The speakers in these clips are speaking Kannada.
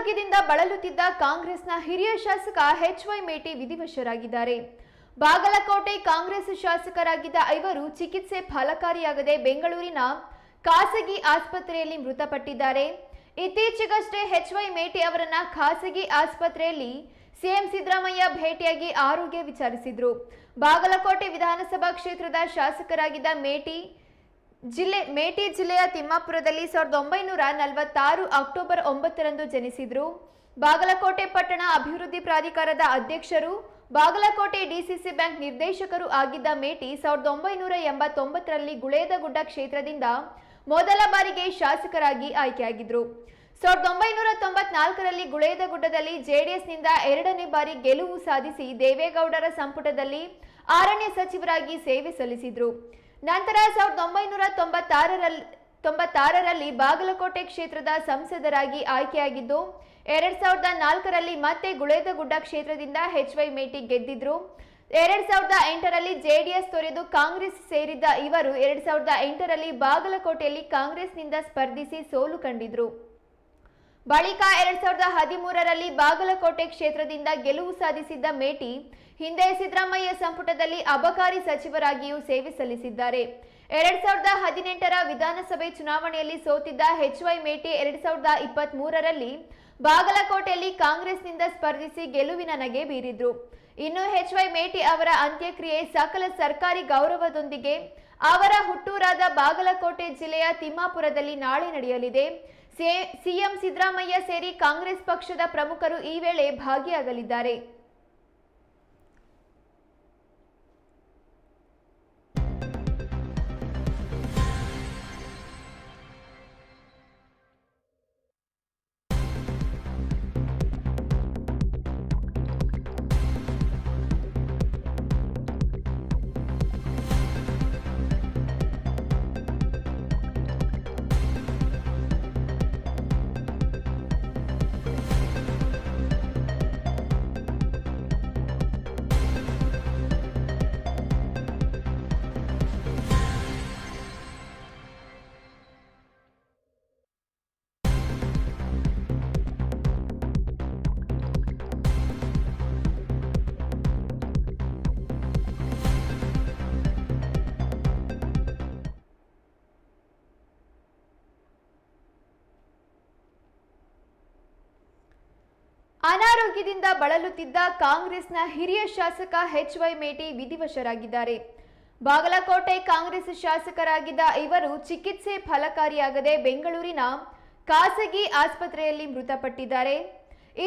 ಅನಾರೋಗ್ಯದಿಂದ ಬಳಲುತ್ತಿದ್ದ ಕಾಂಗ್ರೆಸ್ನ ಹಿರಿಯ ಶಾಸಕ ಎಚ್.ವೈ. ಮೇಟಿ ವಿಧಿವಶರಾಗಿದ್ದಾರೆ. ಬಾಗಲಕೋಟೆ ಕಾಂಗ್ರೆಸ್ ಶಾಸಕರಾಗಿದ್ದ ಇವರು ಚಿಕಿತ್ಸೆ ಫಲಕಾರಿಯಾಗದೆ ಬೆಂಗಳೂರಿನ ಖಾಸಗಿ ಆಸ್ಪತ್ರೆಯಲ್ಲಿ ಮೃತಪಟ್ಟಿದ್ದಾರೆ. ಇತ್ತೀಚೆಗಷ್ಟೇ ಎಚ್.ವೈ. ಮೇಟಿ ಅವರನ್ನ ಖಾಸಗಿ ಆಸ್ಪತ್ರೆಯಲ್ಲಿ ಸಿಎಂ ಸಿದ್ದರಾಮಯ್ಯ ಭೇಟಿಯಾಗಿ ಆರೋಗ್ಯ ವಿಚಾರಿಸಿದ್ರು. ಬಾಗಲಕೋಟೆ ವಿಧಾನಸಭಾ ಕ್ಷೇತ್ರದ ಶಾಸಕರಾಗಿದ್ದ ಮೇಟಿ ಜಿಲ್ಲೆಯ ತಿಮ್ಮಾಪುರದಲ್ಲಿ 1946 ಅಕ್ಟೋಬರ್ 9ರಂದು ಜನಿಸಿದ್ರು. ಬಾಗಲಕೋಟೆ ಪಟ್ಟಣ ಅಭಿವೃದ್ಧಿ ಪ್ರಾಧಿಕಾರದ ಅಧ್ಯಕ್ಷರು, ಬಾಗಲಕೋಟೆ ಡಿಸಿಸಿ ಬ್ಯಾಂಕ್ ನಿರ್ದೇಶಕರು ಆಗಿದ್ದ ಮೇಟಿ 1989ರಲ್ಲಿ ಗುಳೇದಗುಡ್ಡ ಕ್ಷೇತ್ರದಿಂದ ಮೊದಲ ಬಾರಿಗೆ ಶಾಸಕರಾಗಿ ಆಯ್ಕೆಯಾಗಿದ್ರು. 1994ರಲ್ಲಿ ಗುಳೇದಗುಡ್ಡದಲ್ಲಿ ಜೆಡಿಎಸ್ನಿಂದ ಎರಡನೇ ಬಾರಿ ಗೆಲುವು ಸಾಧಿಸಿ ದೇವೇಗೌಡರ ಸಂಪುಟದಲ್ಲಿ ಅರಣ್ಯ ಸಚಿವರಾಗಿ ಸೇವೆ ಸಲ್ಲಿಸಿದ್ರು. ನಂತರ 1996ರಲ್ಲಿ ಬಾಗಲಕೋಟೆ ಕ್ಷೇತ್ರದ ಸಂಸದರಾಗಿ ಆಯ್ಕೆಯಾಗಿದ್ದು 2004ರಲ್ಲಿ ಮತ್ತೆ ಗುಳೇದಗುಡ್ಡ ಕ್ಷೇತ್ರದಿಂದ ಎಚ್.ವೈ. ಮೇಟಿ ಗೆದ್ದಿದ್ರು. 2008ರಲ್ಲಿ ಜೆಡಿಎಸ್ ತೊರೆದು ಕಾಂಗ್ರೆಸ್ ಸೇರಿದ್ದ ಇವರು 2008ರಲ್ಲಿ ಬಾಗಲಕೋಟೆಯಲ್ಲಿ ಕಾಂಗ್ರೆಸ್ನಿಂದ ಸ್ಪರ್ಧಿಸಿ ಸೋಲು ಕಂಡಿದ್ರು. ಬಳಿಕ 2013ರಲ್ಲಿ ಬಾಗಲಕೋಟೆ ಕ್ಷೇತ್ರದಿಂದ ಗೆಲುವು ಸಾಧಿಸಿದ್ದ ಮೇಟಿ ಹಿಂದೆ ಸಿದ್ದರಾಮಯ್ಯ ಸಂಪುಟದಲ್ಲಿ ಅಬಕಾರಿ ಸಚಿವರಾಗಿಯೂ ಸೇವೆ ಸಲ್ಲಿಸಿದ್ದಾರೆ. 2018ರ ವಿಧಾನಸಭೆ ಚುನಾವಣೆಯಲ್ಲಿ ಸೋತಿದ್ದ ಎಚ್.ವೈ. ಮೇಟಿ 2023ರಲ್ಲಿ ಬಾಗಲಕೋಟೆಯಲ್ಲಿ ಕಾಂಗ್ರೆಸ್ನಿಂದ ಸ್ಪರ್ಧಿಸಿ ಗೆಲುವಿನ ನಗೆ ಬೀರಿದ್ರು. ಇನ್ನು ಎಚ್.ವೈ. ಮೇಟಿ ಅವರ ಅಂತ್ಯಕ್ರಿಯೆ ಸಕಲ ಸರ್ಕಾರಿ ಗೌರವದೊಂದಿಗೆ ಅವರ ಹುಟ್ಟೂರಾದ ಬಾಗಲಕೋಟೆ ಜಿಲ್ಲೆಯ ತಿಮ್ಮಾಪುರದಲ್ಲಿ ನಾಳೆ ನಡೆಯಲಿದೆ. ಸಿಎಂ ಸಿದ್ದರಾಮಯ್ಯ ಸೇರಿ ಕಾಂಗ್ರೆಸ್ ಪಕ್ಷದ ಪ್ರಮುಖರು ಈ ವೇಳೆ ಭಾಗಿಯಾಗಲಿದ್ದಾರೆ. ಅನಾರೋಗ್ಯದಿಂದ ಬಳಲುತ್ತಿದ್ದ ಕಾಂಗ್ರೆಸ್ನ ಹಿರಿಯ ಶಾಸಕ ಎಚ್.ವೈ. ಮೇಟಿ ವಿಧಿವಶರಾಗಿದ್ದಾರೆ. ಬಾಗಲಕೋಟೆ ಕಾಂಗ್ರೆಸ್ ಶಾಸಕರಾಗಿದ್ದ ಇವರು ಚಿಕಿತ್ಸೆ ಫಲಕಾರಿಯಾಗದೆ ಬೆಂಗಳೂರಿನ ಖಾಸಗಿ ಆಸ್ಪತ್ರೆಯಲ್ಲಿ ಮೃತಪಟ್ಟಿದ್ದಾರೆ.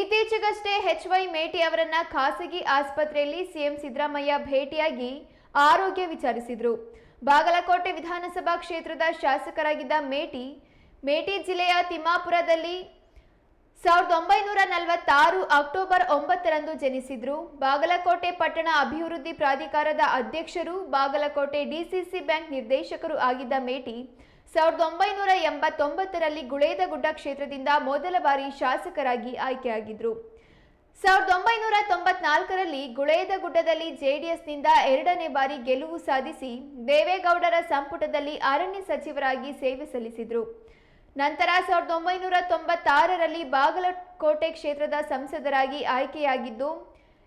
ಇತ್ತೀಚೆಗಷ್ಟೇ ಎಚ್.ವೈ. ಮೇಟಿ ಅವರನ್ನ ಖಾಸಗಿ ಆಸ್ಪತ್ರೆಯಲ್ಲಿ ಸಿಎಂ ಸಿದ್ದರಾಮಯ್ಯ ಭೇಟಿಯಾಗಿ ಆರೋಗ್ಯ ವಿಚಾರಿಸಿದ್ರು. ಬಾಗಲಕೋಟೆ ವಿಧಾನಸಭಾ ಕ್ಷೇತ್ರದ ಶಾಸಕರಾಗಿದ್ದ ಮೇಟಿ ಜಿಲ್ಲೆಯ ತಿಮ್ಮಾಪುರದಲ್ಲಿ 1946 ಅಕ್ಟೋಬರ್ 9ರಂದು ಜನಿಸಿದ್ರು. ಬಾಗಲಕೋಟೆ ಪಟ್ಟಣ ಅಭಿವೃದ್ಧಿ ಪ್ರಾಧಿಕಾರದ ಅಧ್ಯಕ್ಷರು, ಬಾಗಲಕೋಟೆ ಡಿಸಿಸಿ ಬ್ಯಾಂಕ್ ನಿರ್ದೇಶಕರು ಆಗಿದ್ದ ಮೇಟಿ 1989ರಲ್ಲಿ ಗುಳೇದಗುಡ್ಡ ಕ್ಷೇತ್ರದಿಂದ ಮೊದಲ ಬಾರಿ ಶಾಸಕರಾಗಿ ಆಯ್ಕೆಯಾಗಿದ್ರು. 1994ರಲ್ಲಿ ಗುಳೇದಗುಡ್ಡದಲ್ಲಿ ಜೆಡಿಎಸ್ನಿಂದ ಎರಡನೇ ಬಾರಿ ಗೆಲುವು ಸಾಧಿಸಿ ದೇವೇಗೌಡರ ಸಂಪುಟದಲ್ಲಿ ಅರಣ್ಯ ಸಚಿವರಾಗಿ ಸೇವೆ ಸಲ್ಲಿಸಿದ್ರು. ನಂತರ 1996ರಲ್ಲಿ ಬಾಗಲಕೋಟೆ ಕ್ಷೇತ್ರದ ಸಂಸದರಾಗಿ ಆಯ್ಕೆಯಾಗಿದ್ದು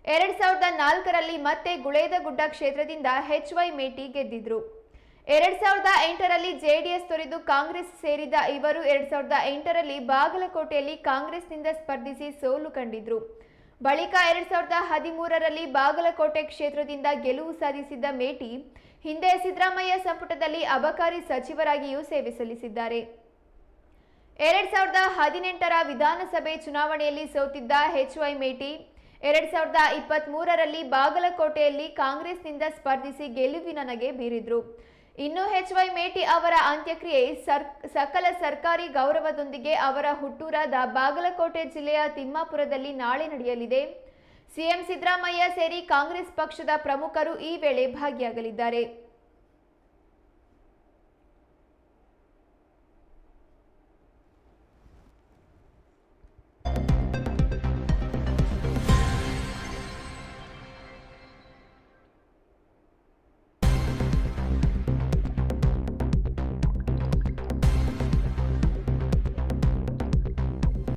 2004ರಲ್ಲಿ ಮತ್ತೆ ಗುಳೇದಗುಡ್ಡ ಕ್ಷೇತ್ರದಿಂದ ಎಚ್.ವೈ. ಮೇಟಿ ಗೆದ್ದಿದ್ರು. 2008ರಲ್ಲಿ ಜೆಡಿಎಸ್ ತೊರೆದು ಕಾಂಗ್ರೆಸ್ ಸೇರಿದ ಇವರು 2008ರಲ್ಲಿ ಬಾಗಲಕೋಟೆಯಲ್ಲಿ ಕಾಂಗ್ರೆಸ್ನಿಂದ ಸ್ಪರ್ಧಿಸಿ ಸೋಲು ಕಂಡಿದ್ರು. ಬಳಿಕ 2013ರಲ್ಲಿ ಬಾಗಲಕೋಟೆ ಕ್ಷೇತ್ರದಿಂದ ಗೆಲುವು ಸಾಧಿಸಿದ್ದ ಮೇಟಿ ಹಿಂದೆ ಸಿದ್ದರಾಮಯ್ಯ ಸಂಪುಟದಲ್ಲಿ ಅಬಕಾರಿ ಸಚಿವರಾಗಿಯೂ ಸೇವೆ ಸಲ್ಲಿಸಿದ್ದಾರೆ. 2018ರ ವಿಧಾನಸಭೆ ಚುನಾವಣೆಯಲ್ಲಿ ಸೋತಿದ್ದ ಎಚ್.ವೈ. ಮೇಟಿ 2023ರಲ್ಲಿ ಬಾಗಲಕೋಟೆಯಲ್ಲಿ ಕಾಂಗ್ರೆಸ್ನಿಂದ ಸ್ಪರ್ಧಿಸಿ ಗೆಲುವಿನ ನಗೆ ಬೀರಿದ್ರು. ಇನ್ನು ಎಚ್.ವೈ. ಮೇಟಿ ಅವರ ಅಂತ್ಯಕ್ರಿಯೆ ಸಕಲ ಸರ್ಕಾರಿ ಗೌರವದೊಂದಿಗೆ ಅವರ ಹುಟ್ಟೂರಾದ ಬಾಗಲಕೋಟೆ ಜಿಲ್ಲೆಯ ತಿಮ್ಮಾಪುರದಲ್ಲಿ ನಾಳೆ ನಡೆಯಲಿದೆ. ಸಿಎಂ ಸಿದ್ದರಾಮಯ್ಯ ಸೇರಿ ಕಾಂಗ್ರೆಸ್ ಪಕ್ಷದ ಪ್ರಮುಖರು ಈ ವೇಳೆ ಭಾಗಿಯಾಗಲಿದ್ದಾರೆ.